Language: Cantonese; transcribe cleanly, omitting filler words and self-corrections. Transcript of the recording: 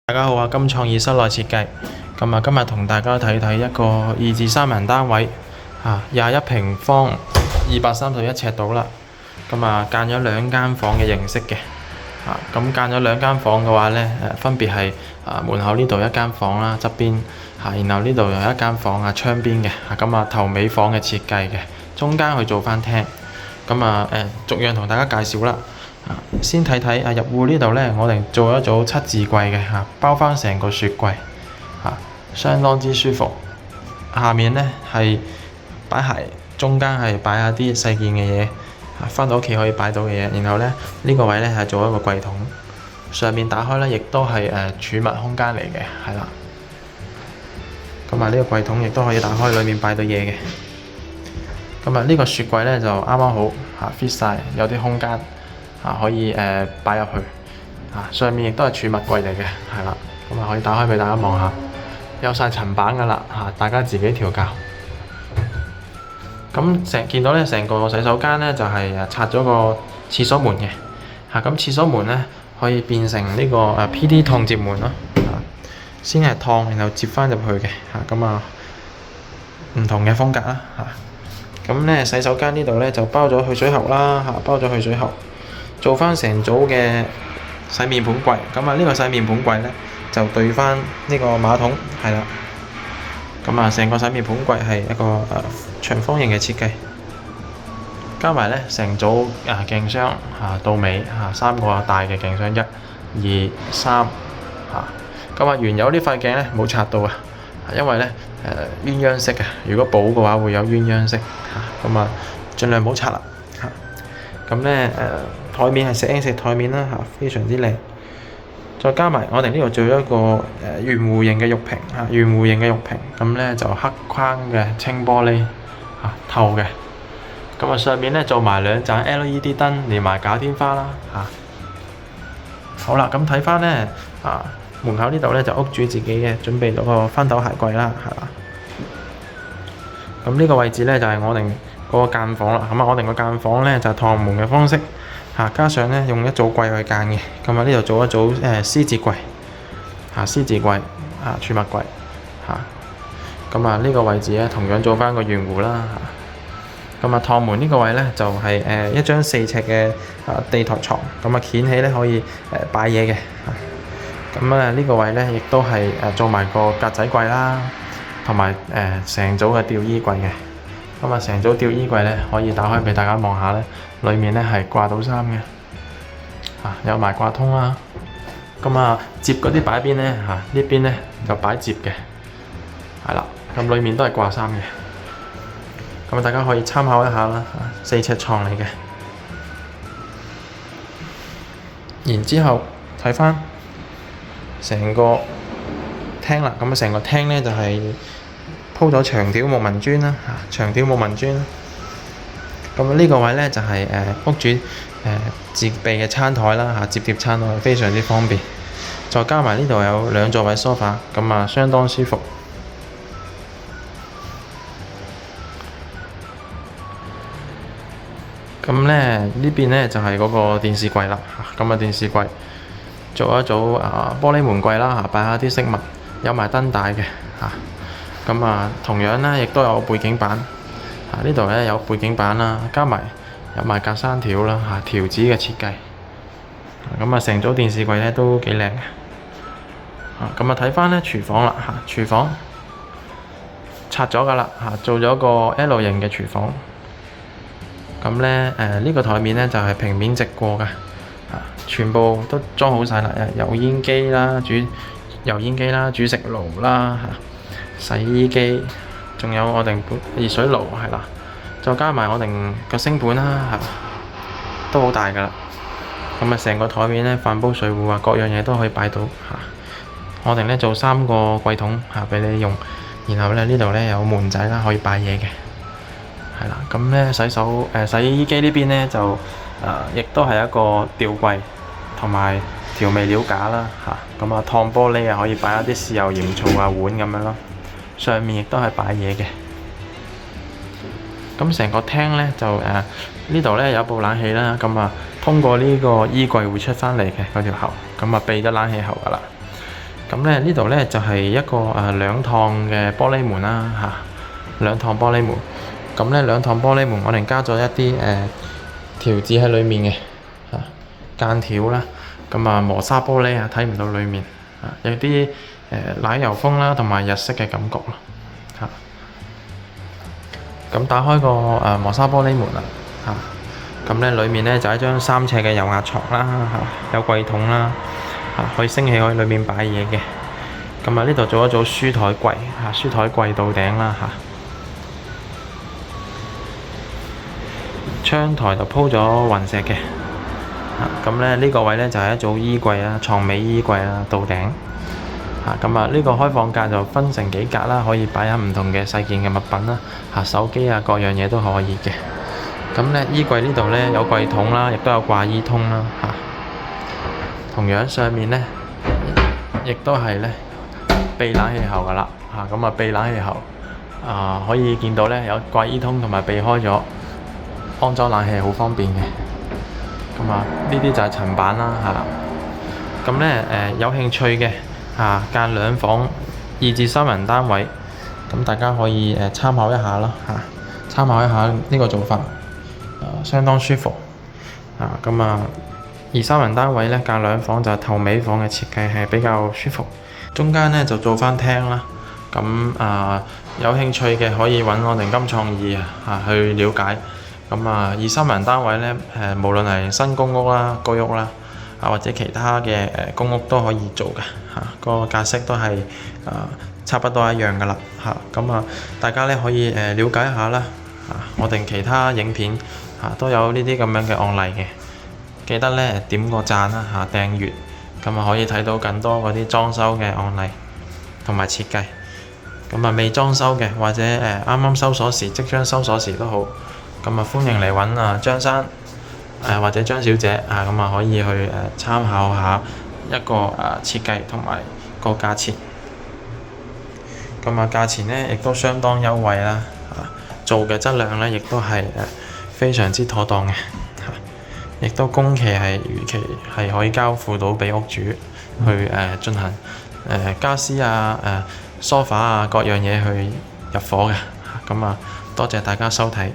大家好啊！金創意室內設計，今日同大家睇睇一個2至3人單位21平方231尺度啦。間咗2間房嘅形式嘅咁間咗2間房嘅話呢，分別係門口呢度一間房啦，側邊然後呢度有一間房窗邊嘅頭尾房嘅設計嘅，中間去做翻廳。逐樣同大家介紹啦。先睇睇入戶呢度呢，我哋做一組7字櫃嘅包翻成個雪櫃相當之舒服。下面呢係擺鞋，中間係擺下啲細件嘅嘢，翻到屋企可以擺到嘅嘢。然後呢，呢個位呢係做一個櫃桶，上面打開呢亦都係儲物空間嚟嘅，係啦。呢個櫃桶亦都可以打開，裡面擺到嘢嘅。呢個雪櫃呢就啱啱好fit 晒，有啲空間。可以擺入去，上面亦都係儲物櫃嚟嘅，係啦，可以打開俾大家望下，有晒層板噶啦，大家自己調校。見到呢成個洗手間呢就係拆咗個廁所門嘅，廁所門呢可以變成呢個PD 燙接門咯，先係燙，然後接翻入去嘅，唔同嘅風格啦，洗手間呢度呢就包咗去水喉啦，包咗去水喉。做翻成組嘅洗面盆櫃，呢個洗面盆櫃呢，就對翻呢個馬桶，係啦。成個洗面盆櫃係一個長方形嘅設計，加埋呢成組鏡箱到尾3個大嘅鏡箱，1、2、3原有呢塊鏡呢冇拆到因為呢鴛鴦式如果補嘅話會有鴛鴦式盡量唔好拆啦。台面係石英石台面啦，非常之靚。再加埋我哋呢度做咗一個圓弧形嘅玉屏，圓弧形嘅玉屏，就黑框嘅清玻璃透嘅。上面呢做埋2盞 LED 燈，連埋假天花啦好啦，睇翻呢門口呢度呢就屋主自己嘅準備咗個翻斗鞋櫃啦，係啦。呢個位置呢就係我哋嗰個間房啦。我哋個間房呢就係趟門嘅方式。加上呢用一組櫃去間嘅，呢度做一組C 字櫃，C 字櫃儲物櫃呢個位置呢同樣做翻個圓弧啦趟門呢個位呢就係一張4尺嘅地台床，掀起呢可以擺嘢嘅。呢個位呢亦都係做埋個格仔櫃啦，同埋成組嘅吊衣櫃嘅。成組吊衣櫃呢可以打開俾大家望下呢，裡面呢係掛到衫嘅，有埋掛通啦。摺嗰啲擺邊呢，呢邊呢就擺摺嘅，係啦。裡面都係掛衫嘅。大家可以參考一下啦，4尺床嚟嘅。然之後睇翻成個廳啦，成個廳呢就係鋪咗長條木紋磚啦，長條木紋磚。呢個位呢就係屋主自備嘅餐台啦，摺疊餐台非常之方便。再加埋呢度有2座位梳化，相當舒服。呢邊呢就係嗰個電視櫃啦，電視櫃做一組玻璃門櫃啦，擺下啲飾物，有埋燈帶嘅同樣呢，亦都有背景板。呢度呢有背景板啦，加埋有埋格柵條啦，條子嘅設計。成組電視櫃呢都幾靚嘅。睇翻呢廚房啦，廚房拆咗㗎啦，做咗個 L 型嘅廚房。呢個台面呢就係平面直過㗎，全部都裝好晒啦，油煙機啦、煮食爐啦、洗衣機，仲有我哋熱水爐，係啦，再加埋我哋個星盤啦，都好大㗎啦。成個台面呢，飯煲水壺各樣嘢都可以擺到我哋呢做3個櫃桶俾你用，然後呢度呢有門仔啦，可以擺嘢嘅，係啦。洗衣機呢邊呢就亦都係一個吊櫃同埋調味料架啦，燙玻璃可以擺一啲豉油鹽醋碗咁樣咯。上面亦都係擺嘢嘅。成個廳呢，就呢度呢有部冷氣啦，通過呢個衣櫃會出返嚟嘅嗰條喉，避咗冷氣喉㗎啦。咁咧呢度咧就係一個兩趟嘅玻璃門啦嚇，兩趟玻璃門。咁咧兩趟玻璃門，我哋加咗一啲條子喺裡面嘅嚇，間條啦。咁啊磨砂玻璃啊，睇唔到裡面啊，有啲奶油風啦，同埋日式嘅感覺咯嚇。咁打開個磨砂玻璃門啦嚇，咁咧裡面咧就係一張3尺嘅油壓床啦嚇，有櫃桶啦嚇，可以升起，可以裡面擺嘢嘅。咁啊呢度做一組書台櫃嚇，書台櫃到頂啦嚇。窗台就鋪咗雲石嘅。咁咧呢個位咧就係一組衣櫃啦，床尾衣櫃啦，到頂嚇。咁啊呢個開放格就分成幾格啦，可以擺下唔同嘅細件嘅物品啦嚇，手機啊各樣嘢都可以嘅。咁咧衣櫃呢度咧有櫃桶啦，亦都有掛衣通啦嚇。同樣上面咧亦都係咧備冷氣喉噶啦嚇。咁啊備冷氣喉可以見到咧有掛衣通同埋避開咗，安裝冷氣好方便嘅。咁啊，呢啲就係層板啦嚇。咁咧有興趣嘅間兩房2至3人單位，咁大家可以參考一下啦嚇，參考一下呢個做法，相當舒服咁啊2、3人單位咧間兩房就係頭尾房嘅設計係比較舒服，中間咧就做翻廳啦。咁有興趣嘅可以揾我哋金創意去了解。咁2、3人單位咧無論係新公屋啦、居屋啦或者其他嘅公屋都可以做嘅嚇，個格式都係差不多一樣噶啦嚇。咁大家咧可以了解一下啦我哋其他影片都有呢啲咁樣嘅案例嘅，記得咧點個讚啦訂閱，咁可以睇到更多嗰啲裝修嘅案例同埋設計。咁未裝修嘅或者啱啱收鎖時、即將收鎖時都好。咁歡迎嚟揾張生或者張小姐咁可以去參考下一個設計同埋個價錢。咁價錢咧亦都相當優惠啦做嘅質量咧亦都係非常之妥當嘅亦都工期係如期係可以交付到俾屋主去進行家私梳化各樣嘢去入伙嘅。咁多謝大家收睇。